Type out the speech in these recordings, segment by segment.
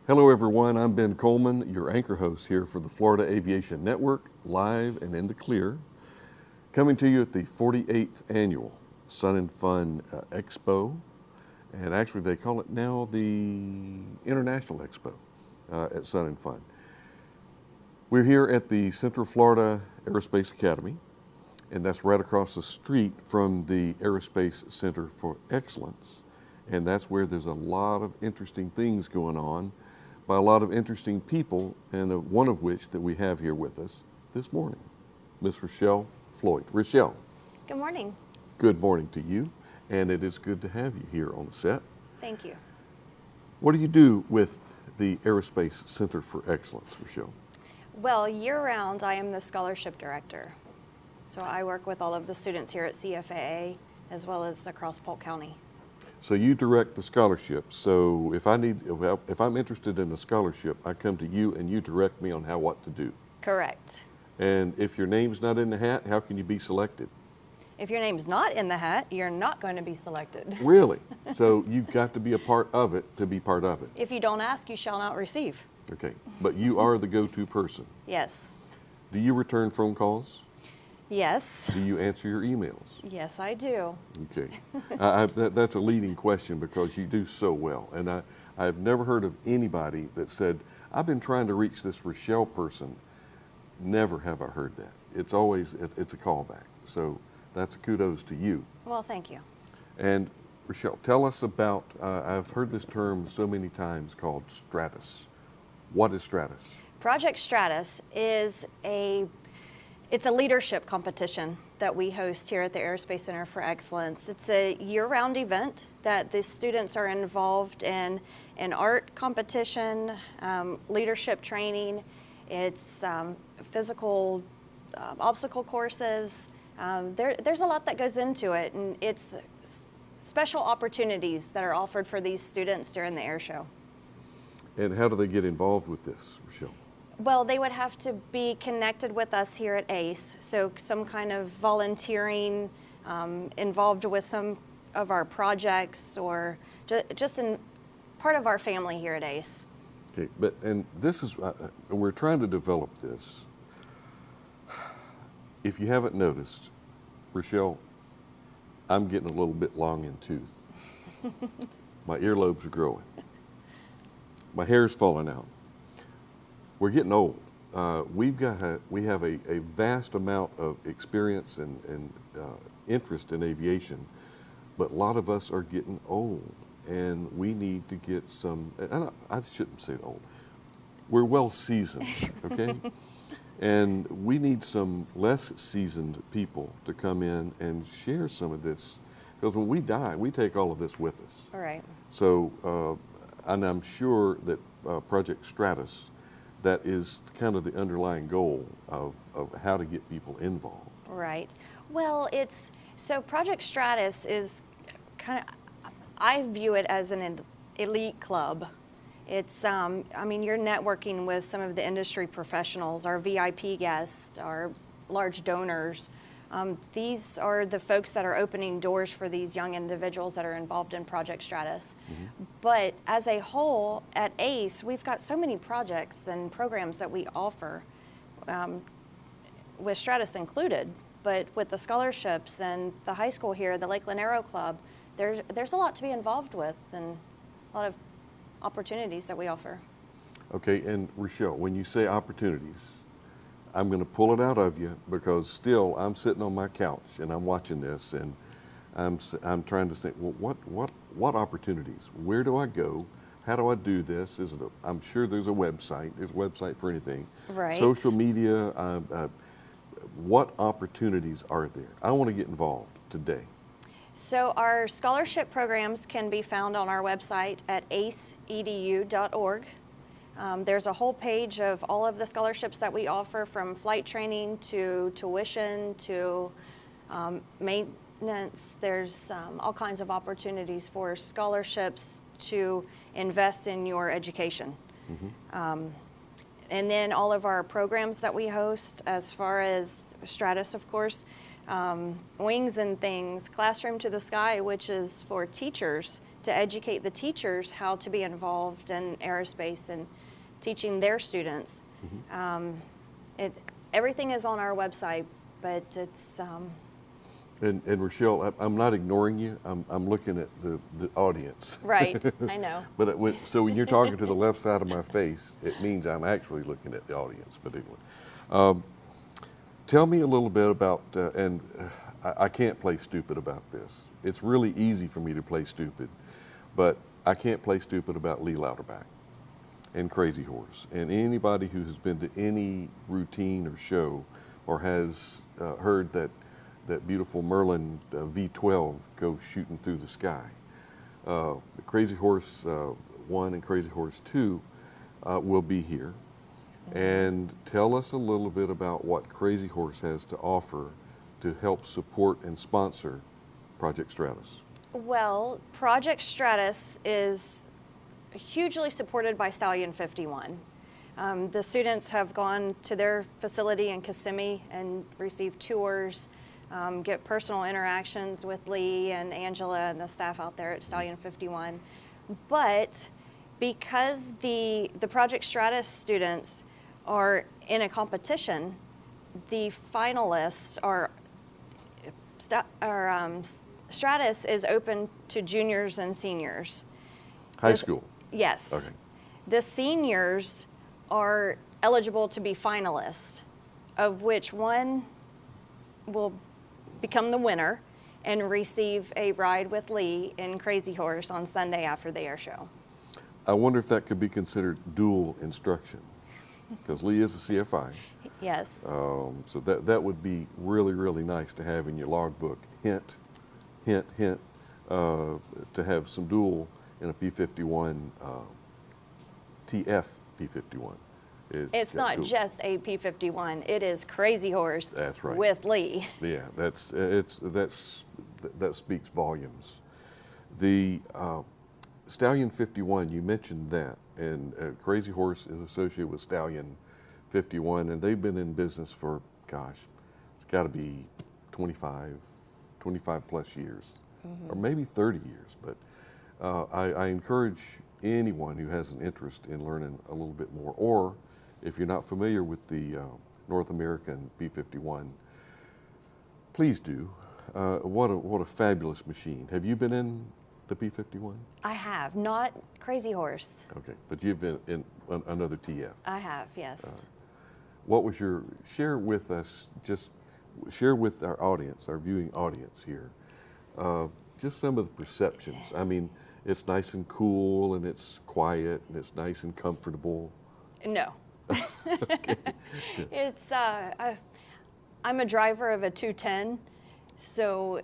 Hello everyone, I'm Ben Coleman, your anchor host here for the Florida Aviation Network, live and in the clear, coming to you at the 48th Annual Sun and Fun Expo, and actually they call it now the International Expo at Sun and Fun. We're here at the Central Florida Aerospace Academy, and that's right across the street from the Aerospace Center for Excellence, and that's where there's a lot of interesting things going on by a lot of interesting people, and one of which that we have here with us this morning, Miss Richele Floyd. Richele. Good morning. Good morning to you, and it is good to have you here on the set. Thank you. What do you do with the Aerospace Center for Excellence, Richele? Well, year-round, I am the scholarship director. So I work with all of the students here at CFAA, as well as across Polk County. So you direct the scholarship. So if I'm interested in a scholarship, I come to you and you direct me on what to do. Correct. And if your name's not in the hat, how can you be selected? If your name's not in the hat, you're not going to be selected. Really? So you've got to be a part of it to be part of it. If you don't ask, you shall not receive. Okay, but you are the go-to person. Yes. Do you return phone calls? Yes. Do you answer your emails? Yes, I do. Okay, that's a leading question because you do so well. And I've never heard of anybody that said, I've been trying to reach this Richele person. Never have I heard that. It's always, it's a callback. So that's a kudos to you. Well, thank you. And Richele, tell us about, I've heard this term so many times called Stratus. What is Stratus? Project Stratus is it's a leadership competition that we host here at the Aerospace Center for Excellence. It's a year-round event that the students are involved in art competition, leadership training. It's physical obstacle courses. There's a lot that goes into it, and it's special opportunities that are offered for these students during the air show. And how do they get involved with this, Richele? Well, they would have to be connected with us here at ACE, so some kind of volunteering, involved with some of our projects, or just in part of our family here at ACE. Okay, and this is, we're trying to develop this. If you haven't noticed, Richele, I'm getting a little bit long in tooth. My earlobes are growing. My hair's falling out. We're getting old. We have a vast amount of experience and interest in aviation, but a lot of us are getting old, and we need to get some. I shouldn't say old. We're well seasoned, okay, and we need some less seasoned people to come in and share some of this, because when we die, we take all of this with us. All right. So. And I'm sure that Project Stratus, that is kind of the underlying goal of how to get people involved. Right. Well, so Project Stratus is I view it as an elite club. It's, I mean, you're networking with some of the industry professionals, our VIP guests, our large donors. These are the folks that are opening doors for these young individuals that are involved in Project Stratus. Mm-hmm. But as a whole, at ACE, we've got so many projects and programs that we offer, with Stratus included. But with the scholarships and the high school here, the Lakeland Aero Club, there's a lot to be involved with and a lot of opportunities that we offer. Okay, and Richele, when you say opportunities, I'm going to pull it out of you because still I'm sitting on my couch and I'm watching this and I'm trying to think, well, what opportunities? Where do I go? How do I do this? I'm sure there's a website. There's a website for anything. Right. Social media. What opportunities are there? I want to get involved today. So our scholarship programs can be found on our website at aceedu.org. There's a whole page of all of the scholarships that we offer, from flight training to tuition to maintenance. There's all kinds of opportunities for scholarships to invest in your education. Mm-hmm. And then all of our programs that we host, as far as Stratus, of course, Wings and Things, Classroom to the Sky, which is for teachers to educate the teachers how to be involved in aerospace and teaching their students. Everything is on our website, but it's And Richele, I'm not ignoring you. I'm looking at the audience. right. I know. But so when you're talking to the left side of my face, it means I'm actually looking at the audience. But anyway, tell me a little bit about, I can't play stupid about this. It's really easy for me to play stupid, but I can't play stupid about Lee Louderback and Crazy Horse. And anybody who has been to any routine or show or has heard that beautiful Merlin V12 go shooting through the sky. Crazy Horse 1 and Crazy Horse 2 will be here. And tell us a little bit about what Crazy Horse has to offer to help support and sponsor Project Stratus. Well, Project Stratus is hugely supported by Stallion 51. The students have gone to their facility in Kissimmee and received tours, get personal interactions with Lee and Angela and the staff out there at Stallion 51. But because the Project Stratus students are in a competition, the finalists Stratus is open to juniors and seniors. High school? Yes. Okay. The seniors are eligible to be finalists, of which one will become the winner and receive a ride with Lee in Crazy Horse on Sunday after the air show. I wonder if that could be considered dual instruction, because Lee is a CFI. Yes. So that would be really, really nice to have in your logbook. Hint, hint, hint, to have some dual in a P-51, TF P-51. It's not just a P-51, it is Crazy Horse. That's right. With Lee. Yeah, that speaks volumes. The Stallion 51, you mentioned that, and Crazy Horse is associated with Stallion 51, and they've been in business for, gosh, it's got to be 25 plus years, or maybe 30 years. But I encourage anyone who has an interest in learning a little bit more, or if you're not familiar with the North American P-51, please do. What a fabulous machine. Have you been in the P-51? I have, not Crazy Horse. Okay, but you've been in another TF. I have, yes. What was share with us, just share with our audience, our viewing audience here, just some of the perceptions. I mean, it's nice and cool, and it's quiet, and it's nice and comfortable. No. It's, I'm a driver of a 210, so.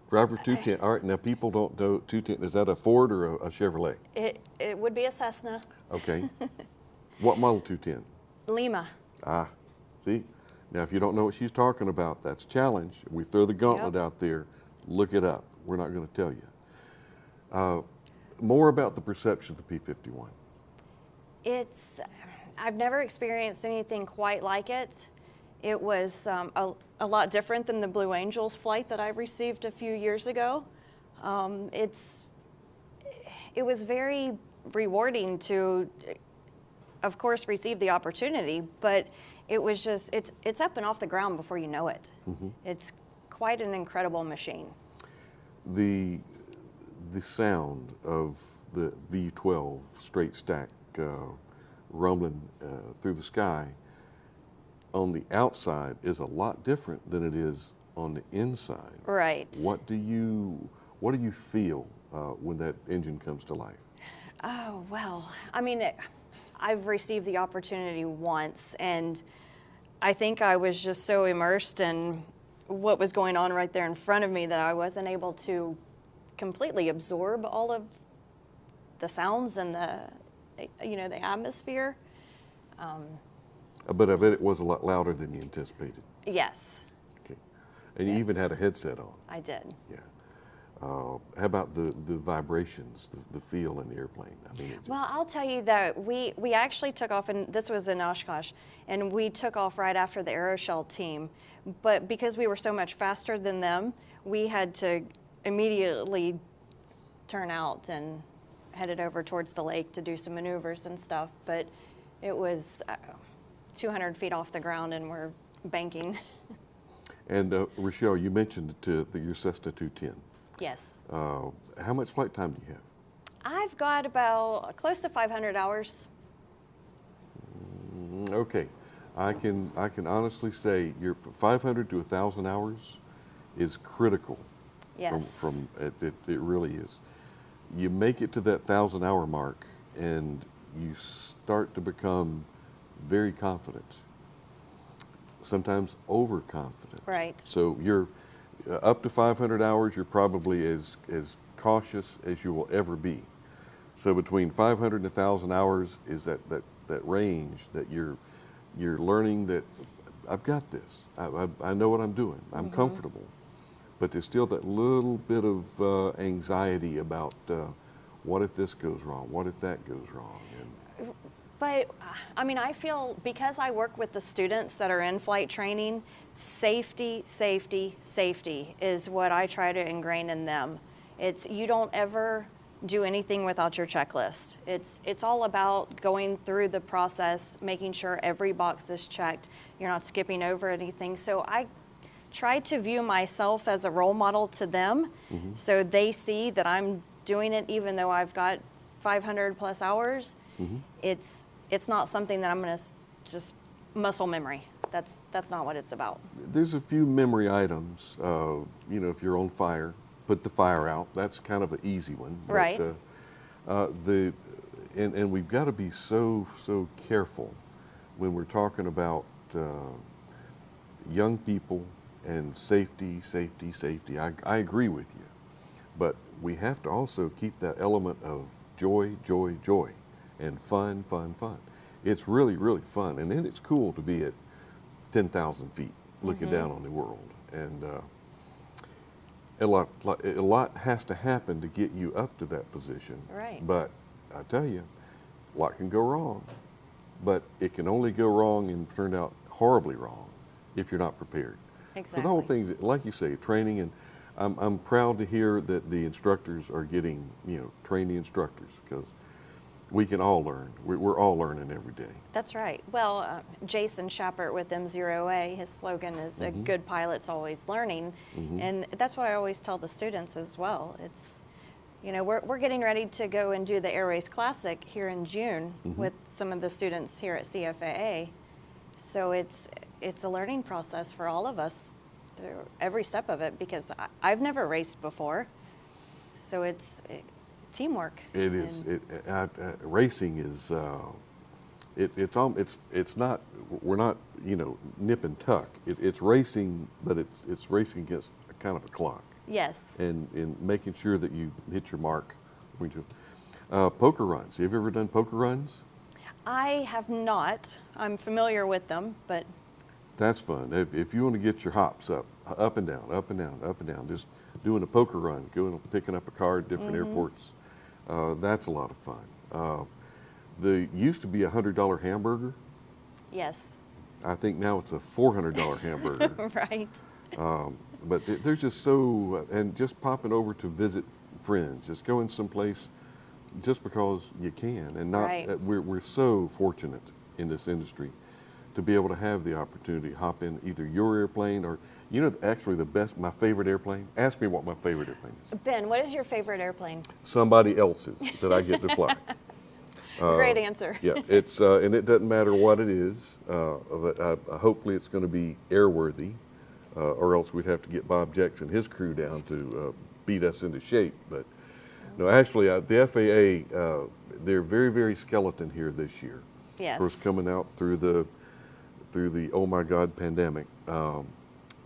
Driver 210, all right, now people don't know 210, is that a Ford or a Chevrolet? It would be a Cessna. Okay. What model 210? Lima. Ah, see? Now, if you don't know what she's talking about, that's a challenge. We throw the gauntlet out there. Look it up. We're not going to tell you. More about the perception of the P-51. I've never experienced anything quite like it. It was a lot different than the Blue Angels flight that I received a few years ago. It was very rewarding to, of course, receive the opportunity, but it was just, it's up and off the ground before you know it. It's quite an incredible machine. The sound of the V12 straight stack rumbling through the sky on the outside is a lot different than it is on the inside. Right. What do you feel when that engine comes to life? Oh, well, I mean, I've received the opportunity once, and I think I was just so immersed in what was going on right there in front of me that I wasn't able to completely absorb all of the sounds and the atmosphere. But I bet it was a lot louder than you anticipated. Yes. Okay. And you even had a headset on. I did. Yeah. How about the vibrations, the feel in the airplane? I mean, Well, I'll tell you that we actually took off, and this was in Oshkosh, and we took off right after the Aeroshell team. But because we were so much faster than them, we had to immediately turn out and headed over towards the lake to do some maneuvers and stuff. But it was 200 feet off the ground, and we're banking. And Richele, you mentioned your Cessna 210. Yes. How much flight time do you have? I've got about close to 500 hours. Okay, I can honestly say your 500 to 1,000 hours is critical. Yes. From it really is. You make it to that 1,000-hour mark, and you start to become very confident. Sometimes overconfident. Right. So you're up to 500 hours. You're probably as cautious as you will ever be. So between 500 and 1,000 hours is that range that you're learning that I've got this. I know what I'm doing. I'm comfortable. But there's still that little bit of anxiety about what if this goes wrong? What if that goes wrong? But I mean, I feel because I work with the students that are in flight training, safety, safety, safety is what I try to ingrain in them. It's you don't ever do anything without your checklist. It's all about going through the process, making sure every box is checked. You're not skipping over anything. So I try to view myself as a role model to them, so they see that I'm doing it even though I've got 500 plus hours. It's not something that I'm going to just muscle memory. That's not what it's about. There's a few memory items. If you're on fire, put the fire out. That's kind of an easy one. Right. But, and we've got to be so careful when we're talking about young people and safety. I agree with you, but we have to also keep that element of joy, and fun. It's really fun, and then it's cool to be at 10,000 feet looking down on the world, and a lot has to happen to get you up to that position. Right. But I tell you, a lot can go wrong, but it can only go wrong and turn out horribly wrong if you're not prepared. Exactly. So the whole thing's, like you say, training, and I'm proud to hear that the instructors are getting, trainee instructors, because we can all learn. We're all learning every day. That's right. Well, Jason Schappert with M0A, his slogan is a good pilot's always learning. And that's what I always tell the students as well. It's, we're getting ready to go and do the Air Race Classic here in June with some of the students here at CFAA. So it's a learning process for all of us through every step of it, because I've never raced before. So it's teamwork. It is. Racing is. It's not. We're not. Nip and tuck. It's racing, but it's racing against a kind of a clock. Yes. And making sure that you hit your mark. Poker runs. Have you ever done poker runs? I have not. I'm familiar with them, but. That's fun. If you want to get your hops up and down, just doing a poker run, picking up a card, different airports. That's a lot of fun. There used to be a $100 hamburger. Yes. I think now it's a $400 hamburger. Right. But there's just and just popping over to visit friends, just going someplace just because you can, and not. Right. We're so fortunate in this industry to be able to have the opportunity to hop in either your airplane or, actually my favorite airplane. Ask me what my favorite airplane is. Ben, what is your favorite airplane? Somebody else's that I get to fly. Great answer. Yeah, it's and it doesn't matter what it is, but hopefully it's going to be airworthy, or else we'd have to get Bob Jex and his crew down to beat us into shape. But no, actually, the FAA, they're very skeleton here this year. Yes. Of course, coming out through the oh my God pandemic,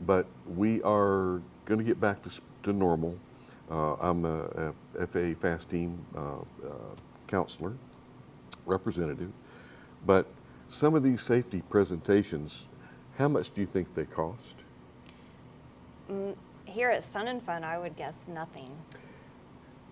but we are going to get back to normal. I'm a FAA Fast Team counselor, representative, but some of these safety presentations, how much do you think they cost? Here at Sun and Fun, I would guess nothing.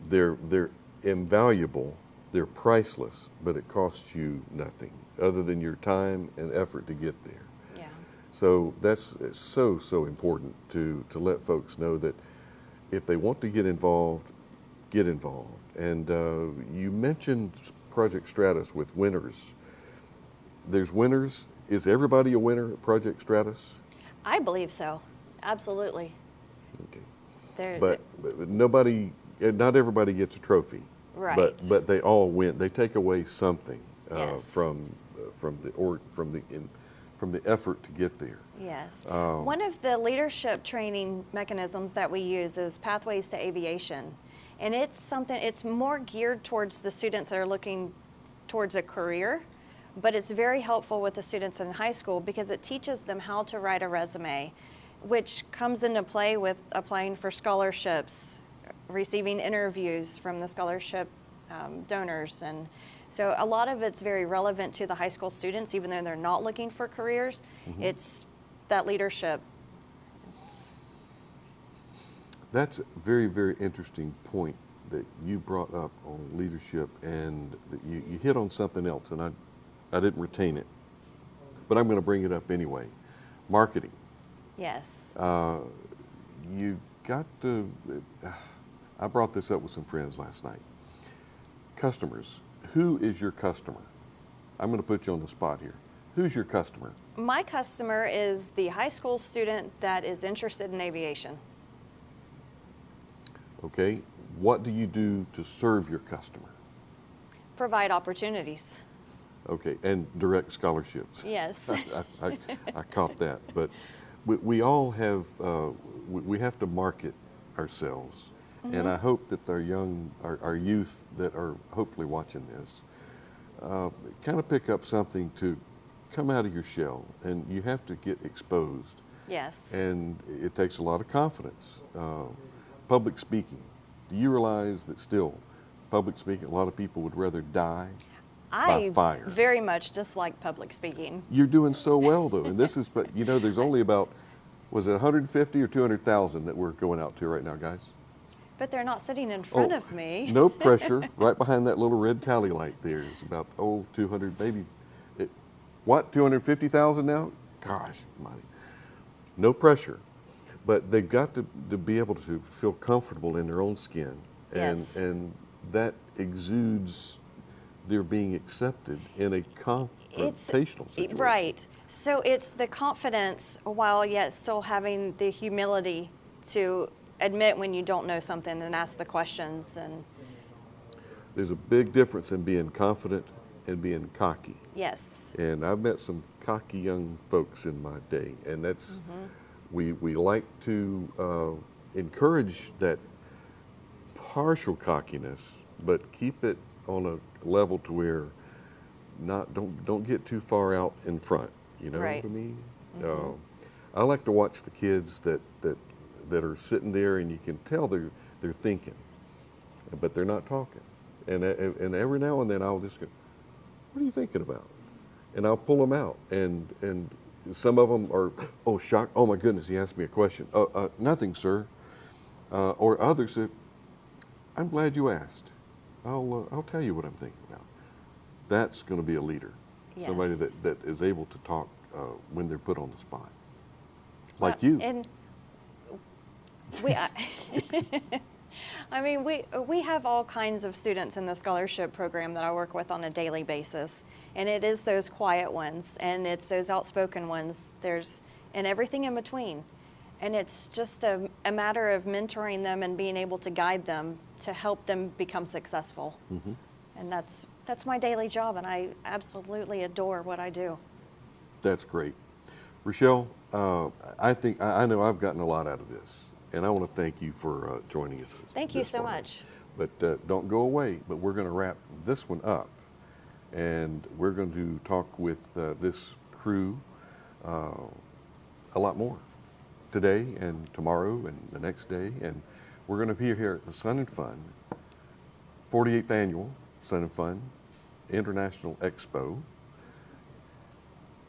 They're invaluable, they're priceless, but it costs you nothing other than your time and effort to get there. Yeah. So that's so important to let folks know that if they want to get involved, get involved. And you mentioned Project Stratus with winners. There's winners. Is everybody a winner at Project Stratus? I believe so. Absolutely. Okay. But nobody, not everybody gets a trophy. Right. But they all win. They take away something Yes. from the effort to get there. Yes. One of the leadership training mechanisms that we use is Pathways to Aviation. And it's more geared towards the students that are looking towards a career, but it's very helpful with the students in high school because it teaches them how to write a resume, which comes into play with applying for scholarships, receiving interviews from the scholarship donors. And so a lot of it's very relevant to the high school students, even though they're not looking for careers. Mm-hmm. It's that leadership. That's a very, very interesting point that you brought up on leadership, and that you hit on something else, and I didn't retain it, but I'm going to bring it up anyway. Marketing. Yes. You got to, I brought this up with some friends last night. Customers. Who is your customer? I'm going to put you on the spot here. Who's your customer? My customer is the high school student that is interested in aviation. Okay. What do you do to serve your customer? Provide opportunities. Okay, and direct scholarships. Yes. I caught that, but we all have, we have to market ourselves. Mm-hmm. And I hope that our youth that are hopefully watching this, kind of pick up something to come out of your shell, and you have to get exposed. Yes. And it takes a lot of confidence. Public speaking. Do you realize that still, public speaking, a lot of people would rather die by fire? I very much dislike public speaking. You're doing so well, though, and this is, but you know, there's only about, was it 150 or 200,000 that we're going out to right now, guys? But they're not sitting in front of me. No pressure. Right behind that little red tally light there is about, 200, maybe, 250,000 now? Gosh, mighty. No pressure. But they've got to be able to feel comfortable in their own skin. And, Yes. and that exudes their being accepted in a confrontational situation. Right. So it's the confidence while yet still having the humility to admit when you don't know something and ask the questions. And there's a big difference in being confident and being cocky. yes. And I've met some cocky young folks in my day, and that's, we like to encourage that partial cockiness, but keep it on a level to where don't get too far out in front. You know Right. what I mean? I like to watch the kids that are sitting there, and you can tell they're thinking, but they're not talking. And every now and then I'll just go, "What are you thinking about?" And I'll pull them out, and some of them are, shocked. "Oh my goodness, he asked me a question." "Nothing, sir." Or others say, "I'm glad you asked. I'll tell you what I'm thinking about." That's going to be a leader, somebody Yes. that is able to talk when they're put on the spot, like you. And we, I mean, we have all kinds of students in the scholarship program that I work with on a daily basis, and it is those quiet ones, and it's those outspoken ones. And everything in between. And it's just a matter of mentoring them and being able to guide them to help them become successful. Mm-hmm. And that's my daily job, and I absolutely adore what I do. That's great. Richele, I know I've gotten a lot out of this, and I want to thank you for joining us. Thank you so much. But don't go away, but we're going to wrap this one up, and we're going to talk with this crew a lot more today and tomorrow and the next day, and we're going to be here at the Sun and Fun 48th Annual Sun and Fun International Expo,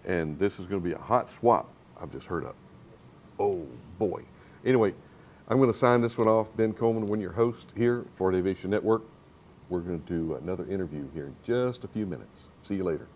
and this is going to be a hot swap. I've just heard of. Oh boy. Anyway, I'm going to sign this one off. Ben Coleman, when your host here at Florida Aviation Network. We're going to do another interview here in just a few minutes. See you later.